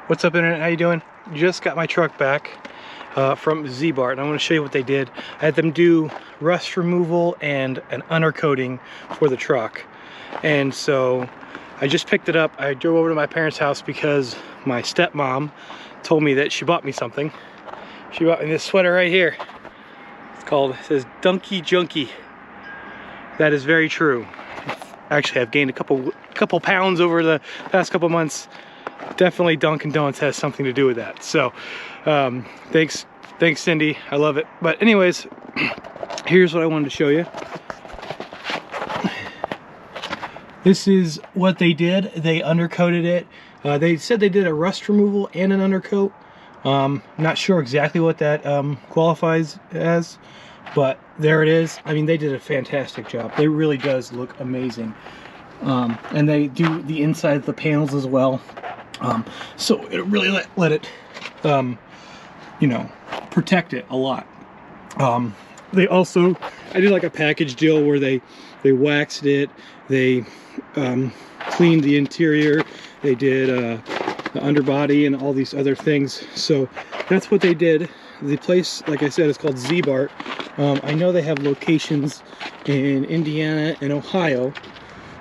What's up, internet? How you doing? Just got my truck back from Z-Bart, and I want to show you what they did. I had them do rust removal and an undercoating for the truck, and so I just picked it up. I drove over to my parents' house because my stepmom told me that she bought me something. She bought me this sweater right here. It says Dunky Junky. That is very true. Actually, I've gained a couple pounds over the past couple months. Definitely Dunkin' Donuts has something to do with that. So thanks Cindy, I love it. But anyways, here's what I wanted to show you. This is what they did. They undercoated it. They said they did a rust removal and an undercoat. Not sure exactly what that qualifies as, but there it is. I mean, they did a fantastic job. It really does look amazing. And they do the inside of the panels as well. So it really let it, you know, protect it a lot. They also, I did like a package deal where they waxed it, they cleaned the interior, they did the underbody and all these other things. So that's what they did. The place, like I said, is called Z-Bart. I know they have locations in Indiana and Ohio.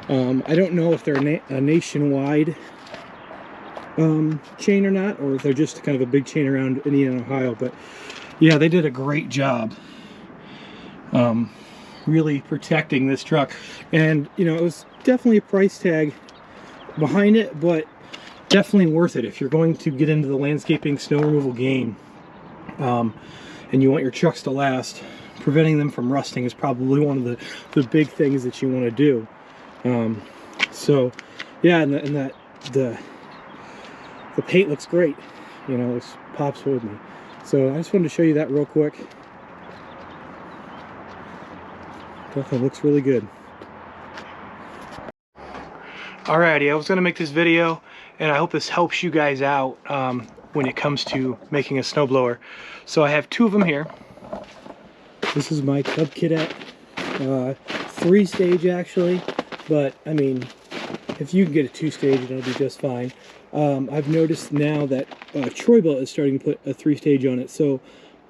I don't know if they're a nationwide chain or not, or if they're just kind of a big chain around Indiana and Ohio. But yeah, they did a great job really protecting this truck. And you know, it was definitely a price tag behind it, but definitely worth it if you're going to get into the landscaping snow removal game, and you want your trucks to last. Preventing them from rusting is probably one of the big things that you want to do. So yeah, and the paint looks great, you know, it pops with me. So I just wanted to show you that real quick. Definitely looks really good. Alrighty, I was going to make this video, and I hope this helps you guys out when it comes to making a snowblower. So I have two of them here. This is my Cub Cadet 3-stage actually, but I mean, if you can get a 2-stage, it'll be just fine. I've noticed now that Troy-Bilt is starting to put a 3-stage on it, so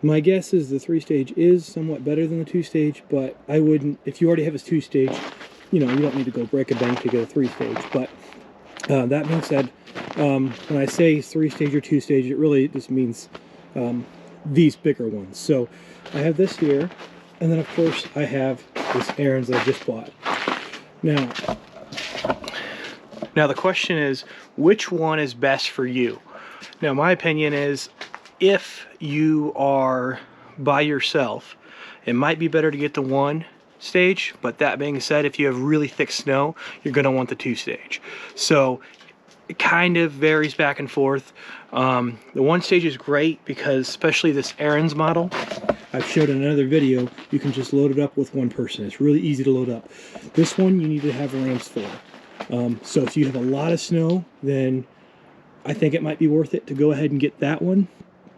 my guess is the 3-stage is somewhat better than the 2-stage, but I wouldn't, if you already have a 2-stage, you know, you don't need to go break a bank to get a 3-stage. But that being said, when I say 3-stage or 2-stage, it really just means these bigger ones. So I have this here, and then of course I have this Ariens that I just bought. Now the question is, which one is best for you? Now my opinion is, if you are by yourself, it might be better to get the 1-stage, but that being said, if you have really thick snow, you're going to want the 2-stage. So it kind of varies back and forth. The 1-stage is great because, especially this Ariens model, I've showed in another video, you can just load it up with one person. It's really easy to load up. This one you need to have ramps for. So if you have a lot of snow, then I think it might be worth it to go ahead and get that one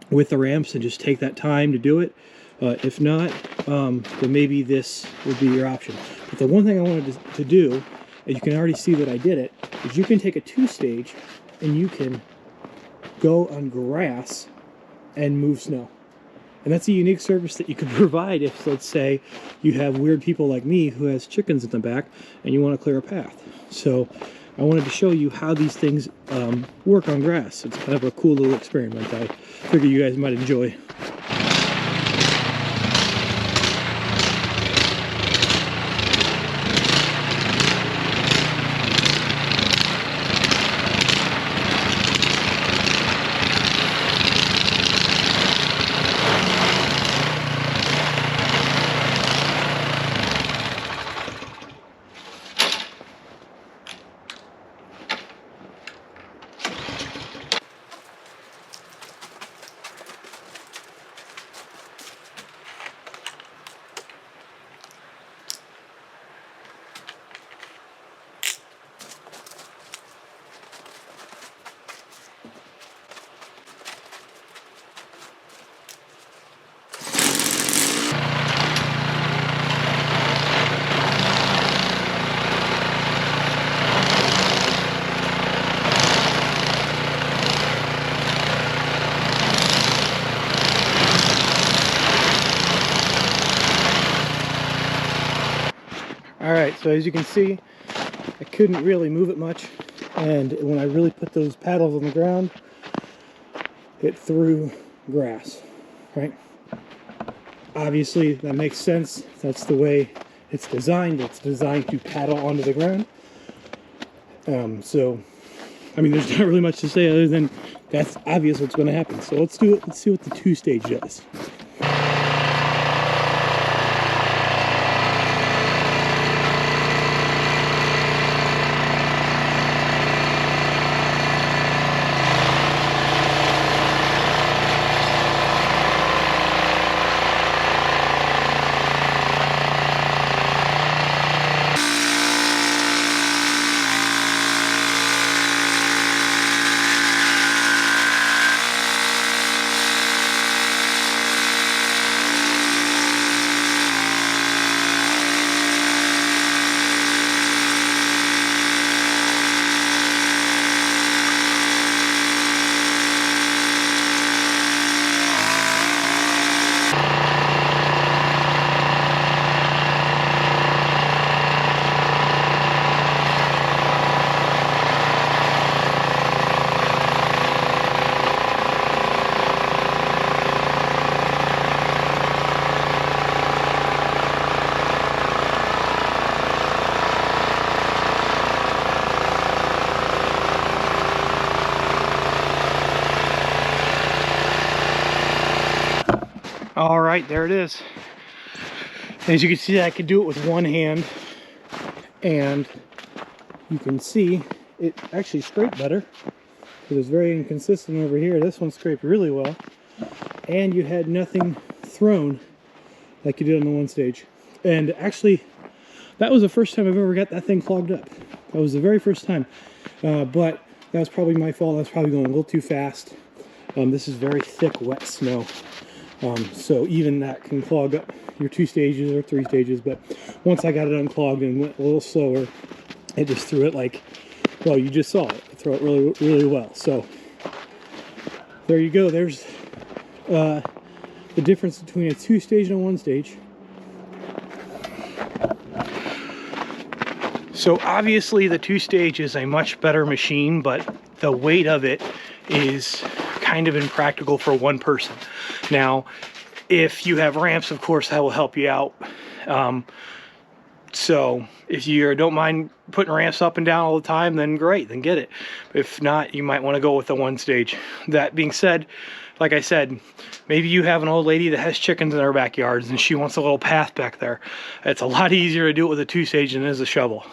with the ramps and just take that time to do it. If not, then maybe this would be your option. But the one thing I wanted to do, and you can already see that I did it, is you can take a 2-stage and you can go on grass and move snow. And that's a unique service that you could provide if, let's say, you have weird people like me who has chickens in the back and you want to clear a path. So I wanted to show you how these things work on grass. It's kind of a cool little experiment I figure you guys might enjoy. right, so as you can see, I couldn't really move it much, and when I really put those paddles on the ground, it threw grass, right? Obviously, that makes sense. That's the way it's designed. It's designed to paddle onto the ground. So, I mean, there's not really much to say other than that's obvious what's going to happen. So let's do it. Let's see what the 2-stage does. All right, there it is. As you can see, I could do it with one hand, and you can see it actually scraped better. It was very inconsistent over here. This one scraped really well, and you had nothing thrown like you did on the 1-stage. And actually, that was the first time I've ever got that thing clogged up. That was the very first time, but that was probably my fault. I was probably going a little too fast. This is very thick, wet snow. So even that can clog up your 2 stages or 3 stages, but once I got it unclogged and went a little slower, it just threw it like, well, you just saw it. It threw it really, really well. So there you go. There's the difference between a 2-stage and a 1-stage. So obviously the 2-stage is a much better machine, but the weight of it is kind of impractical for one person. Now, if you have ramps, of course, that will help you out. So if you don't mind putting ramps up and down all the time, then great, then get it. If not, you might want to go with the 1-stage. That being said, like I said, maybe you have an old lady that has chickens in her backyards and she wants a little path back there. It's a lot easier to do it with a 2-stage than it is a shovel.